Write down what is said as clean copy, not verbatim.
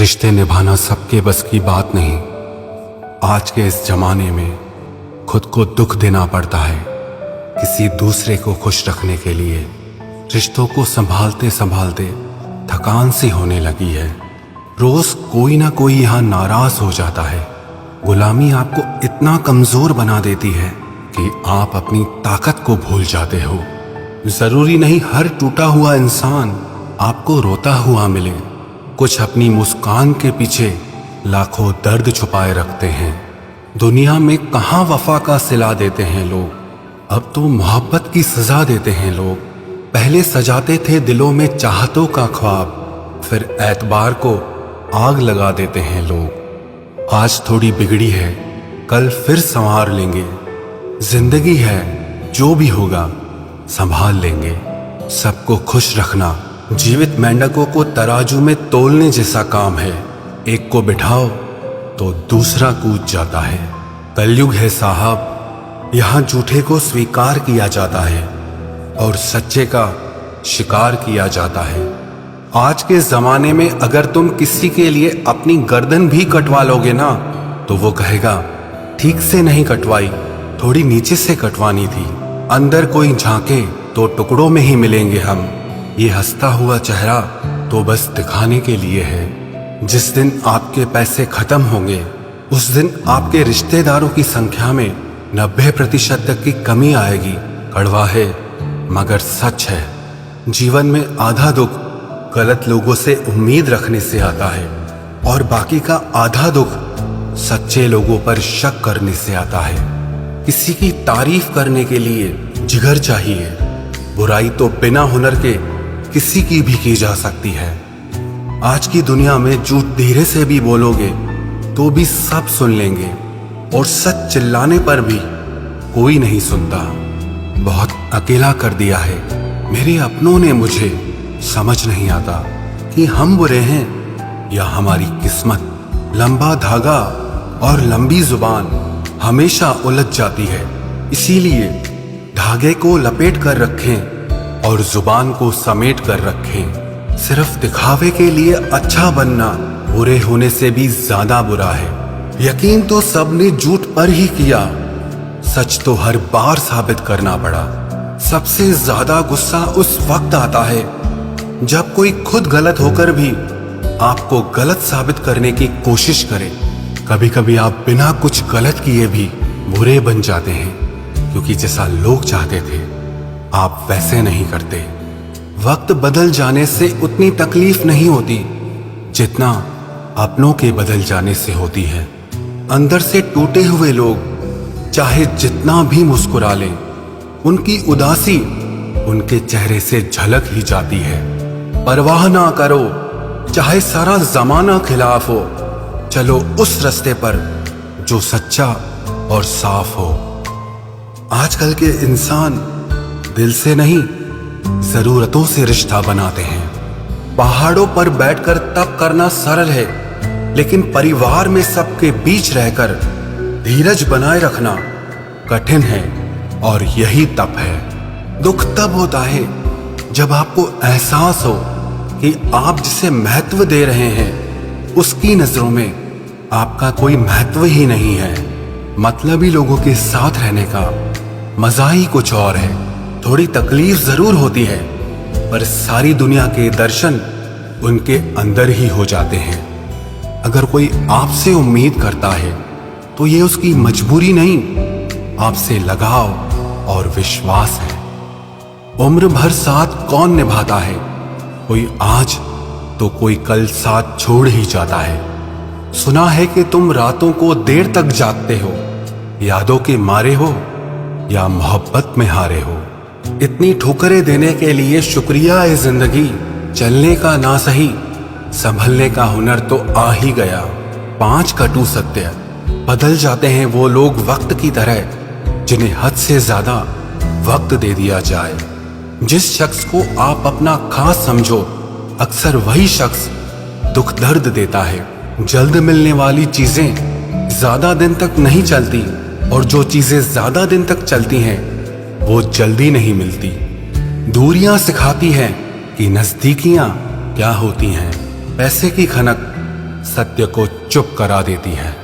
रिश्ते निभाना सबके बस की बात नहीं। आज के इस जमाने में खुद को दुख देना पड़ता है किसी दूसरे को खुश रखने के लिए। रिश्तों को संभालते संभालते थकान सी होने लगी है। रोज कोई ना कोई यहाँ नाराज हो जाता है। गुलामी आपको इतना कमजोर बना देती है कि आप अपनी ताकत को भूल जाते हो। जरूरी नहीं हर टूटा हुआ इंसान आपको रोता हुआ मिले। कुछ अपनी मुस्कान के पीछे लाखों दर्द छुपाए रखते हैं। दुनिया में कहाँ वफा का सिला देते हैं लोग, अब तो मोहब्बत की सजा देते हैं लोग। पहले सजाते थे दिलों में चाहतों का ख्वाब, फिर एतबार को आग लगा देते हैं लोग। आज थोड़ी बिगड़ी है, कल फिर संवार लेंगे। जिंदगी है, जो भी होगा संभाल लेंगे। सबको खुश रखना जीवित मेंढकों को तराजू में तोलने जैसा काम है। एक को बिठाओ तो दूसरा कूद जाता है। कलयुग है साहब, यहाँ झूठे को स्वीकार किया जाता है और सच्चे का शिकार किया जाता है। आज के जमाने में अगर तुम किसी के लिए अपनी गर्दन भी कटवा लोगे ना, तो वो कहेगा ठीक से नहीं कटवाई, थोड़ी नीचे से कटवानी थी। अंदर कोई झांके तो टुकड़ों में ही मिलेंगे हम। ये हंसता हुआ चेहरा तो बस दिखाने के लिए है। जिस दिन आपके पैसे खत्म होंगे, उस दिन आपके रिश्तेदारों की संख्या में 90% तक की कमी आएगी। कड़वा है मगर सच है। जीवन में आधा दुख गलत लोगों से उम्मीद रखने से आता है और बाकी का आधा दुख सच्चे लोगों पर शक करने से आता है। किसी की तारीफ करने के लिए जिगर चाहिए। बुराई तो बिना हुनर के किसी की भी की जा सकती है। आज की दुनिया में झूठ धीरे से भी बोलोगे तो भी सब सुन लेंगे और सच चिल्लाने पर भी कोई नहीं सुनता। बहुत अकेला कर दिया है मेरे अपनों ने मुझे। समझ नहीं आता कि हम बुरे हैं या हमारी किस्मत। लंबा धागा और लंबी जुबान हमेशा उलझ जाती है, इसीलिए धागे को लपेट कर रखें और जुबान को समेट कर रखें। सिर्फ दिखावे के लिए अच्छा बनना बुरे होने से भी ज्यादा बुरा है। यकीन तो सबने झूठ पर ही किया, सच तो हर बार साबित करना पड़ा। सबसे ज्यादा गुस्सा उस वक्त आता है जब कोई खुद गलत होकर भी आपको गलत साबित करने की कोशिश करे। कभी कभी आप बिना कुछ गलत किए भी बुरे बन जाते हैं, क्योंकि जैसा लोग चाहते थे आप वैसे नहीं करते। वक्त बदल जाने से उतनी तकलीफ नहीं होती जितना अपनों के बदल जाने से होती है। अंदर से टूटे हुए लोग चाहे जितना भी मुस्कुरा लें, उनकी उदासी उनके चेहरे से झलक ही जाती है। परवाह ना करो चाहे सारा जमाना खिलाफ हो, चलो उस रास्ते पर जो सच्चा और साफ हो। आजकल के इंसान दिल से नहीं जरूरतों से रिश्ता बनाते हैं। पहाड़ों पर बैठकर तप करना सरल है, लेकिन परिवार में सबके बीच रहकर धीरज बनाए रखना कठिन है और यही तप है। दुख तब होता है जब आपको एहसास हो कि आप जिसे महत्व दे रहे हैं उसकी नजरों में आपका कोई महत्व ही नहीं है। मतलबी लोगों के साथ रहने का मजा ही कुछ और है। थोड़ी तकलीफ जरूर होती है, पर सारी दुनिया के दर्शन उनके अंदर ही हो जाते हैं। अगर कोई आपसे उम्मीद करता है तो ये उसकी मजबूरी नहीं, आपसे लगाव और विश्वास है। उम्र भर साथ कौन निभाता है, कोई आज तो कोई कल साथ छोड़ ही जाता है। सुना है कि तुम रातों को देर तक जागते हो, यादों के मारे हो या मोहब्बत में हारे हो। इतनी ठोकरें देने के लिए शुक्रिया है जिंदगी। चलने का ना सही, संभलने का हुनर तो आ ही गया। 5 कटु सत्य, बदल जाते हैं वो लोग वक्त की तरह जिन्हें हद से ज्यादा वक्त दे दिया जाए। जिस शख्स को आप अपना खास समझो, अक्सर वही शख्स दुख दर्द देता है। जल्द मिलने वाली चीजें ज्यादा दिन तक नहीं चलती और जो चीजें ज्यादा दिन तक चलती हैं वो जल्दी नहीं मिलती। दूरियां सिखाती हैं कि नजदीकियां क्या होती हैं। पैसे की खनक सत्य को चुप करा देती है।